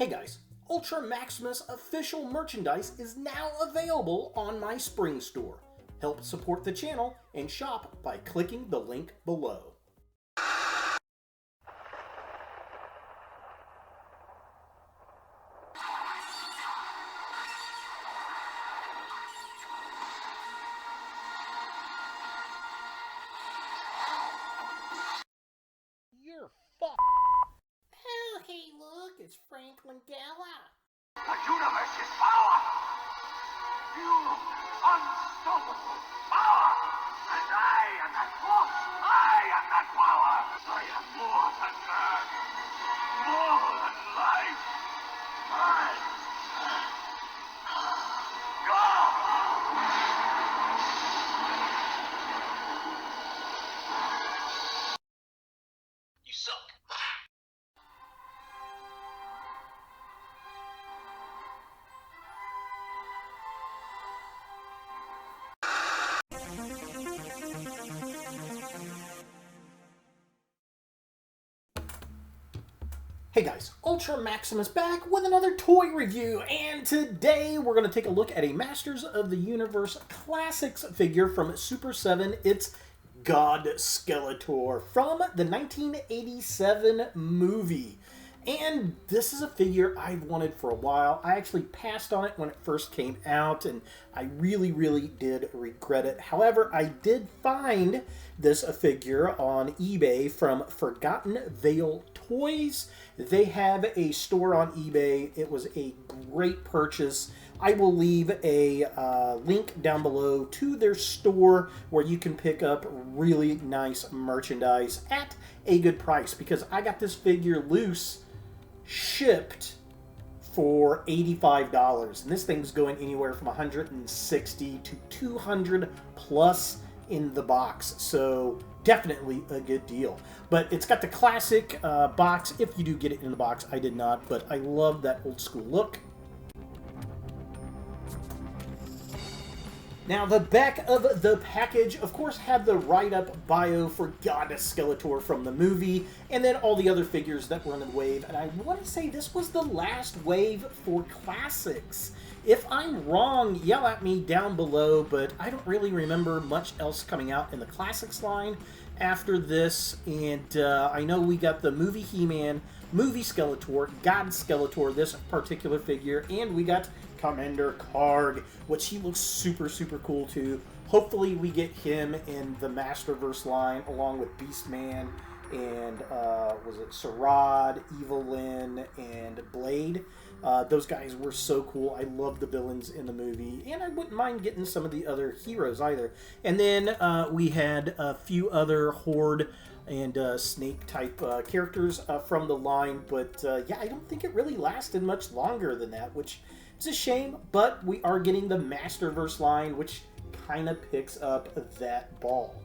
Hey guys, Ultra Maximus official merchandise is now available on my Spring store. Help support the channel and shop by clicking the link below. You're fucked. Oh, hey look, it's Franklin Gala. The universe is power! You unstoppable power! And I am that force! I am that power! I am more than man! More than life! I am God! You suck! Hey guys, Ultra Maximus back with another toy review, and today we're going to take a look at a Masters of the Universe Classics figure from Super 7. It's God Skeletor from the 1987 movie. And this is a figure I've wanted for a while. I actually passed on it when it first came out, and I really did regret it. However, I did find this figure on eBay from Forgotten Vale Toys. They have a store on eBay. It was a great purchase. I will leave a link down below to their store where you can pick up really nice merchandise at a good price, because I got this figure loose shipped for $85, and this thing's going anywhere from $160 to $200 plus in the box, so definitely a good deal. But it's got the classic box, if you do get it in the box. I did not, but I love that old school look. Now, the back of the package, of course, had the write-up bio for God Skeletor from the movie, and then all the other figures that were in the wave. And I want to say this was the last wave for classics. If I'm wrong, yell at me down below, but I don't really remember much else coming out in the classics line after this. And I know we got the movie He-Man, movie Skeletor, God Skeletor, this particular figure, and we got Commander Karg, which he looks super cool too. Hopefully we get him in the Masterverse line along with Beastman and was it Sarad, Evelyn, and Blade. Those guys were so cool. I love the villains in the movie, and I wouldn't mind getting some of the other heroes either. And then we had a few other Horde and Snake type characters from the line, but yeah, I don't think it really lasted much longer than that, which it's a shame, but we are getting the Masterverse line, which kind of picks up that ball.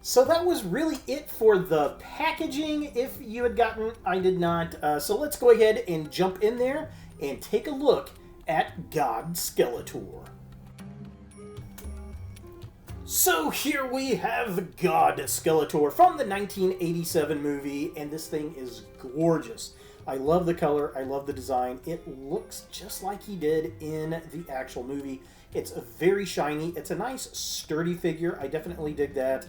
So that was really it for the packaging. If you had gotten, I did not. So let's go ahead and jump in there and take a look at God Skeletor. So here we have God Skeletor from the 1987 movie, and this thing is gorgeous. I love the color, I love the design. It looks just like he did in the actual movie. It's very shiny. It's a nice sturdy figure. I definitely dig that.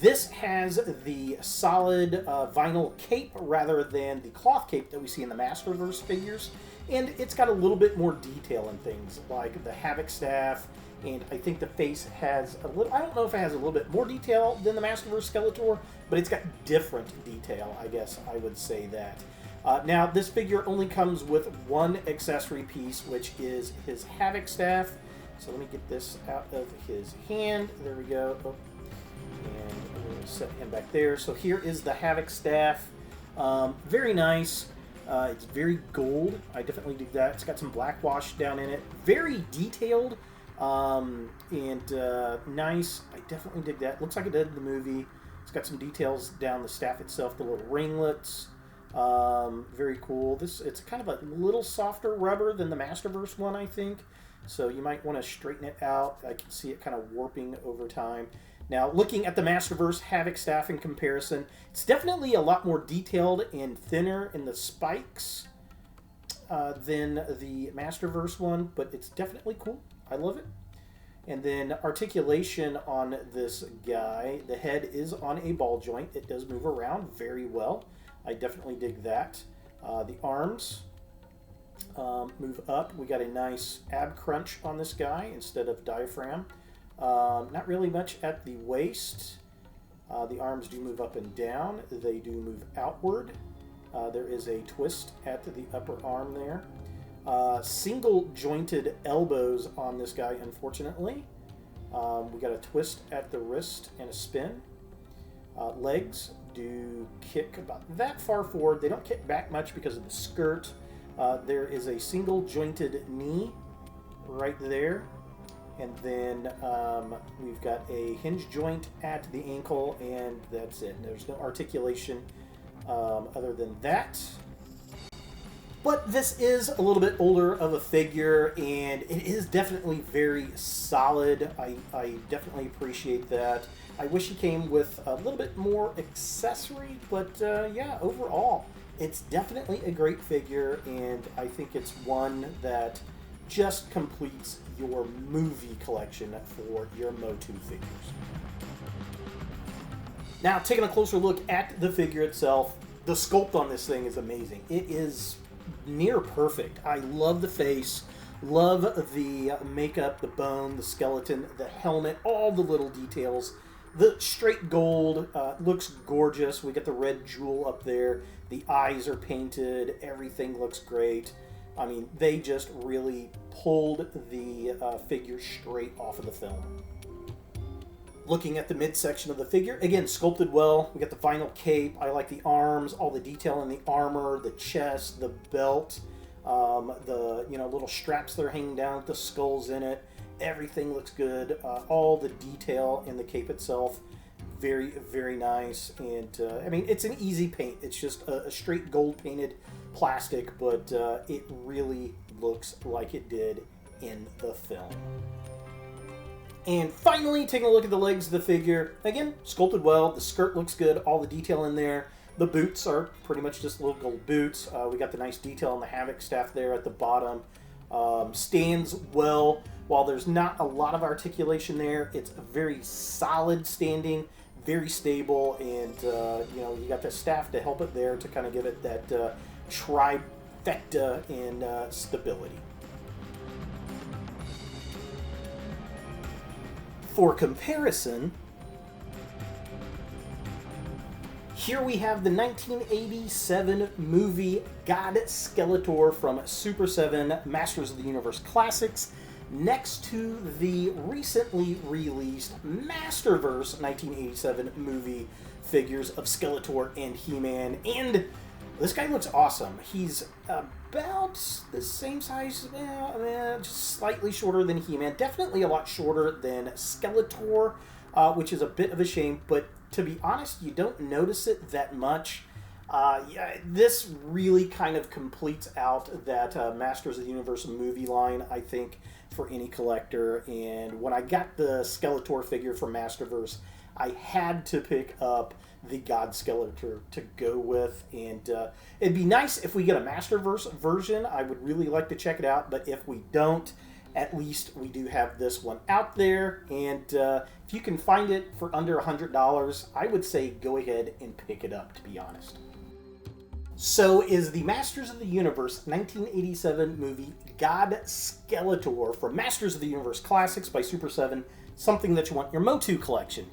This has the solid vinyl cape rather than the cloth cape that we see in the Masterverse figures. And it's got a little bit more detail in things, like the Havoc staff, and I think the face has a little, I don't know if it has a little bit more detail than the Masterverse Skeletor, but it's got different detail, I guess I would say that. Now, this figure only comes with one accessory piece, which is his Havoc staff. So let me get this out of his hand. There we go. Oh. And I'm going to set him back there. So here is the Havoc staff. Very nice. It's very gold. I definitely dig that. It's got some black wash down in it. Very detailed and nice. I definitely dig that. Looks like it did in the movie. It's got some details down the staff itself, the little ringlets. Very cool. It's kind of a little softer rubber than the Masterverse one, I think. So you might want to straighten it out. I can see it kind of warping over time. Now, looking at the Masterverse Havoc staff in comparison, it's definitely a lot more detailed and thinner in the spikes. than the Masterverse one, but it's definitely cool. I love it. And then articulation on this guy. The head is on a ball joint. It does move around very well. I definitely dig that. The arms move up. We got a nice ab crunch on this guy instead of diaphragm. Not really much at the waist. The arms do move up and down. They do move outward. There is a twist at the upper arm there. Single jointed elbows on this guy, unfortunately. We got a twist at the wrist and a spin. Legs do kick about that far forward. They don't kick back much because of the skirt. There is a single jointed knee right there. And then we've got a hinge joint at the ankle, and that's it. There's no articulation other than that. But this is a little bit older of a figure, and it is definitely very solid. I definitely appreciate that. I wish he came with a little bit more accessory, but yeah, overall, it's definitely a great figure, and I think it's one that just completes your movie collection for your Motu figures. Now, taking a closer look at the figure itself, the sculpt on this thing is amazing. It is near perfect. I love the face, love the makeup, the bone, the skeleton, the helmet, all the little details. The straight gold looks gorgeous. We got the red jewel up there. The eyes are painted. Everything looks great. I mean, they just really pulled the figure straight off of the film. Looking at the midsection of the figure, again, sculpted well. We got the vinyl cape. I like the arms, all the detail in the armor, the chest, the belt, the little straps that are hanging down with the skulls in it. Everything looks good. All the detail in the cape itself, very, very nice. And I mean, it's an easy paint. It's just a straight gold painted plastic, but it really looks like it did in the film. And finally, taking a look at the legs of the figure. Again, sculpted well. The skirt looks good. All the detail in there. The boots are pretty much just little gold boots. We got the nice detail on the Havoc staff there at the bottom. Stands well. While there's not a lot of articulation there, it's a very solid standing, very stable, and you got the staff to help it there to kind of give it that trifecta in stability. For comparison, here we have the 1987 movie God Skeletor from Super 7 Masters of the Universe Classics, next to the recently released Masterverse 1987 movie figures of Skeletor and He-Man. And this guy looks awesome. He's about the same size, just slightly shorter than He-Man. Definitely a lot shorter than Skeletor, which is a bit of a shame. But to be honest, you don't notice it that much. This really kind of completes out that Masters of the Universe movie line, I think, for any collector. And when I got the Skeletor figure from Masterverse, I had to pick up the God Skeletor to go with, and it'd be nice if we get a Masterverse version. I would really like to check it out, but if we don't, at least we do have this one out there, and if you can find it for under $100, I would say go ahead and pick it up, to be honest. So is the Masters of the Universe 1987 movie God Skeletor from Masters of the Universe Classics by Super 7 something that you want in your Motu collection?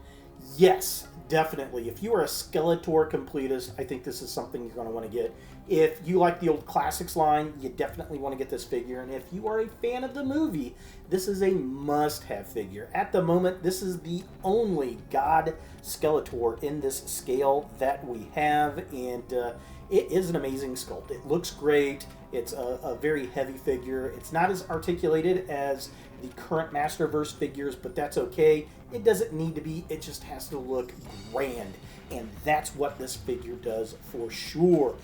Yes, definitely. If you are a Skeletor completist, I think this is something you're going to want to get. If you like the old Classics line, you definitely want to get this figure. And if you are a fan of the movie, this is a must-have figure. At the moment, this is the only God Skeletor in this scale that we have. And it is an amazing sculpt. It looks great. It's a very heavy figure. It's not as articulated as the current Masterverse figures, but that's okay. It doesn't need to be. It just has to look grand, and that's what this figure does for sure.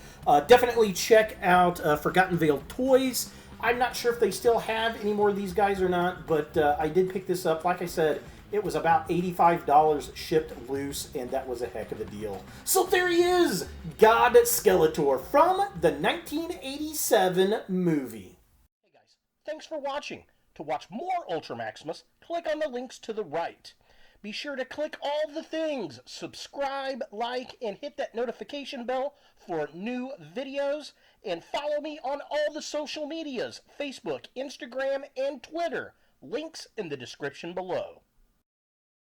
Definitely check out Forgotten Vale Toys. I'm not sure if they still have any more of these guys or not, but I did pick this up. Like I said, It was about $85 shipped loose, and that was a heck of a deal. So there he is, God Skeletor from the 1987 movie. Hey guys, thanks for watching. To watch more Ultra Maximus, click on the links to the right. Be sure to click all the things, subscribe, like, and hit that notification bell for new videos, and follow me on all the social medias, Facebook, Instagram, and Twitter. Links in the description below.